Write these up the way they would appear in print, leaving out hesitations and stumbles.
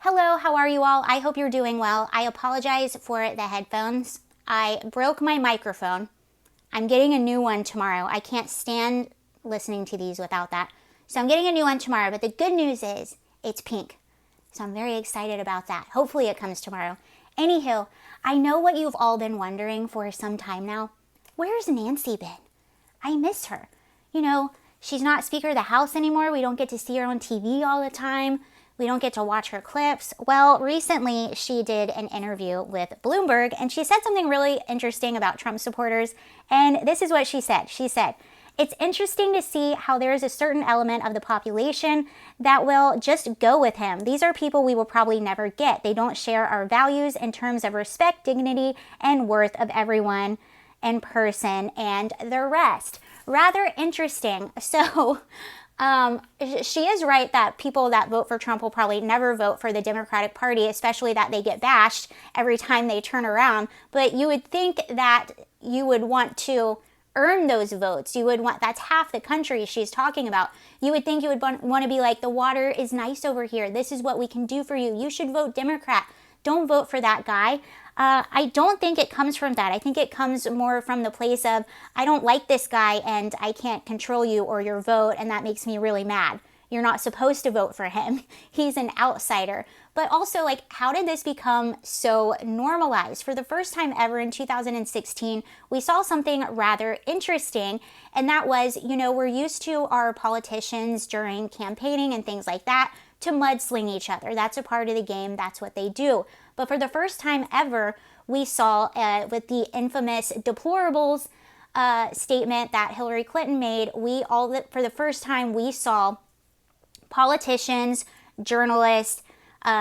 Hello, how are you all? I hope you're doing well. I apologize for the headphones. I broke my microphone. I'm getting a new one tomorrow. I can't stand listening to these without that. So I'm getting a new one tomorrow, but the good news is it's pink. So I'm very excited about that. Hopefully it comes tomorrow. Anywho, I know what you've all been wondering for some time now. Where's Nancy been? I miss her. You know, she's not Speaker of the House anymore. We don't get to see her on TV all the time. We don't get to watch her clips. Well, recently she did an interview with Bloomberg and she said something really interesting about Trump supporters. And this is what she said. She said, "It's interesting to see how there is a certain element of the population that will just go with him. These are people we will probably never get. They don't share our values in terms of respect, dignity, and worth of everyone in person and the rest." Rather interesting. So, she is right that people that vote for Trump will probably never vote for the Democratic Party, especially that they get bashed every time they turn around. But you would think that you would want to earn those votes. You would want, that's half the country she's talking about. You would think you would want to be like, the water is nice over here. This is what we can do for you. You should vote Democrat. Don't vote for that guy. I don't think it comes from that. I think it comes more from the place of, I don't like this guy and I can't control you or your vote, and that makes me really mad. You're not supposed to vote for him. He's an outsider. But also, like, how did this become so normalized? For the first time ever in 2016, we saw something rather interesting, and that was, you know, we're used to our politicians during campaigning and things like that to mudsling each other. That's a part of the game. That's what they do. But for the first time ever, we saw with the infamous deplorables statement that Hillary Clinton made, for the first time, we saw politicians, journalists,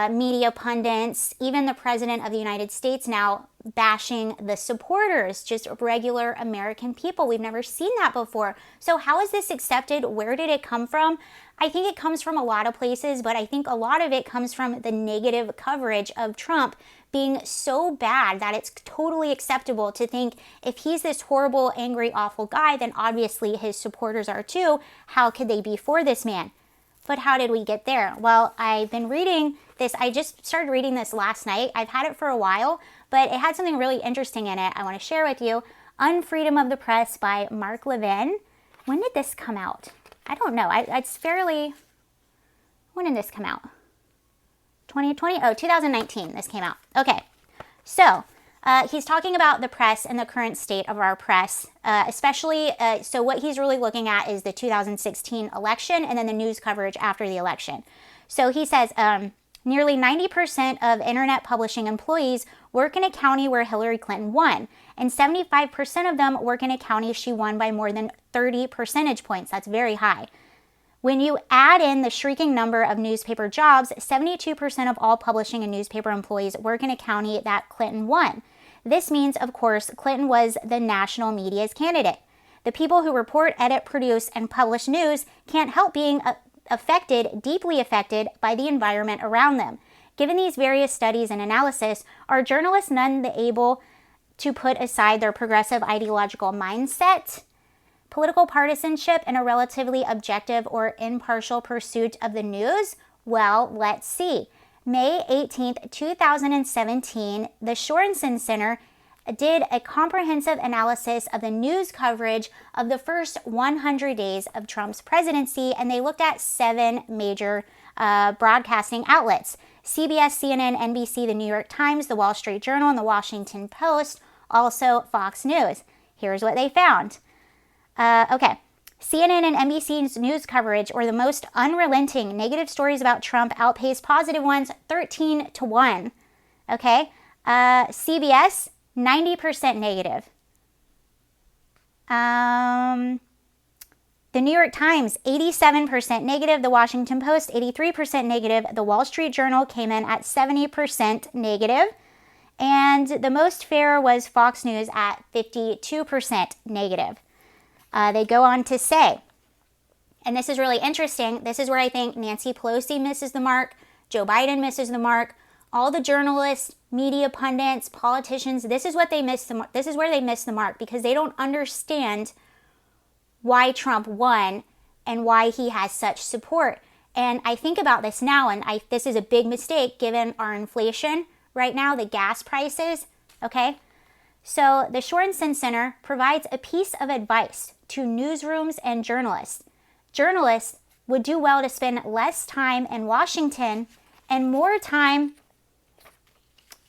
media pundits, even the President of the United States now bashing the supporters, just regular American people. We've never seen that before. So how is this accepted? Where did it come from? I think it comes from a lot of places, but I think a lot of it comes from the negative coverage of Trump being so bad that it's totally acceptable to think if he's this horrible, angry, awful guy, then obviously his supporters are too. How could they be for this man? But how did we get there? Well, I've been reading this. I just started reading this last night. I've had it for a while, but it had something really interesting in it I want to share with you. Unfreedom of the Press by Mark Levin. When did this come out? I don't know. It's fairly... When did this come out? 2020? Oh, 2019 this came out. Okay. So, he's talking about the press and the current state of our press, especially, so what he's really looking at is the 2016 election and then the news coverage after the election. So he says, nearly 90% of internet publishing employees work in a county where Hillary Clinton won, and 75% of them work in a county she won by more than 30 percentage points. That's very high. When you add in the shrieking number of newspaper jobs, 72% of all publishing and newspaper employees work in a county that Clinton won. This means, of course, Clinton was the national media's candidate. The people who report, edit, produce, and publish news can't help being deeply affected by the environment around them. Given these various studies and analysis, are journalists none the able to put aside their progressive ideological mindset, political partisanship, and a relatively objective or impartial pursuit of the news? Well, let's see. May 18th, 2017, the Sorensen Center did a comprehensive analysis of the news coverage of the first 100 days of Trump's presidency, and they looked at 7 major broadcasting outlets: CBS, CNN, NBC, the New York Times, the Wall Street Journal, and the Washington Post, also Fox News. Here's what they found. Okay. CNN and NBC's news coverage, or the most unrelenting negative stories about Trump, outpaced positive ones 13-1. Okay? CBS, 90% negative. The New York Times, 87% negative. The Washington Post, 83% negative. The Wall Street Journal came in at 70% negative. And the most fair was Fox News at 52% negative. They go on to say, and this is really interesting, this is where I think Nancy Pelosi misses the mark, Joe Biden misses the mark, all the journalists, media pundits, politicians, this is where they miss the mark, because they don't understand why Trump won and why he has such support. And I think about this now, and this is a big mistake given our inflation right now, the gas prices, okay? So the Sorensen Center provides a piece of advice to newsrooms and journalists. Journalists would do well to spend less time in Washington and more time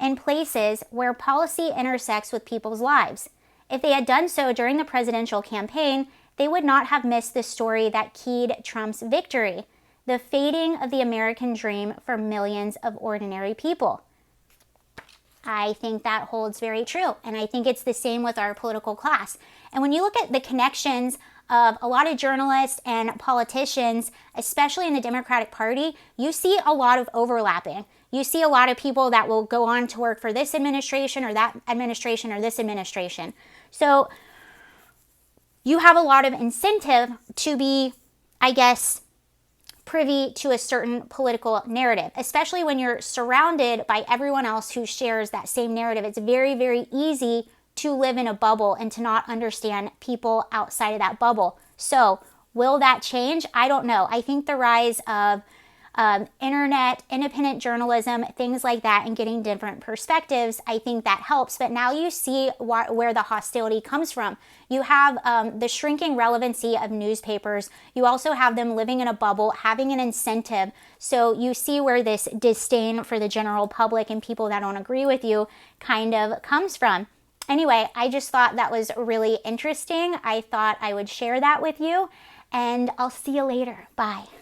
in places where policy intersects with people's lives. If they had done so during the presidential campaign, they would not have missed the story that keyed Trump's victory, the fading of the American dream for millions of ordinary people. I think that holds very true, and I think it's the same with our political class. And when you look at the connections of a lot of journalists and politicians, especially in the Democratic Party, you see a lot of overlapping. You see a lot of people that will go on to work for this administration or that administration or this administration. So you have a lot of incentive to be, I guess, privy to a certain political narrative, especially when you're surrounded by everyone else who shares that same narrative. It's very, very easy to live in a bubble and to not understand people outside of that bubble. So will that change? I don't know. I think the rise of internet, independent journalism, things like that, and getting different perspectives, I think that helps. But now you see where the hostility comes from. You have the shrinking relevancy of newspapers. You also have them living in a bubble, having an incentive. So you see where this disdain for the general public and people that don't agree with you kind of comes from. Anyway, I just thought that was really interesting. I thought I would share that with you, and I'll see you later. Bye.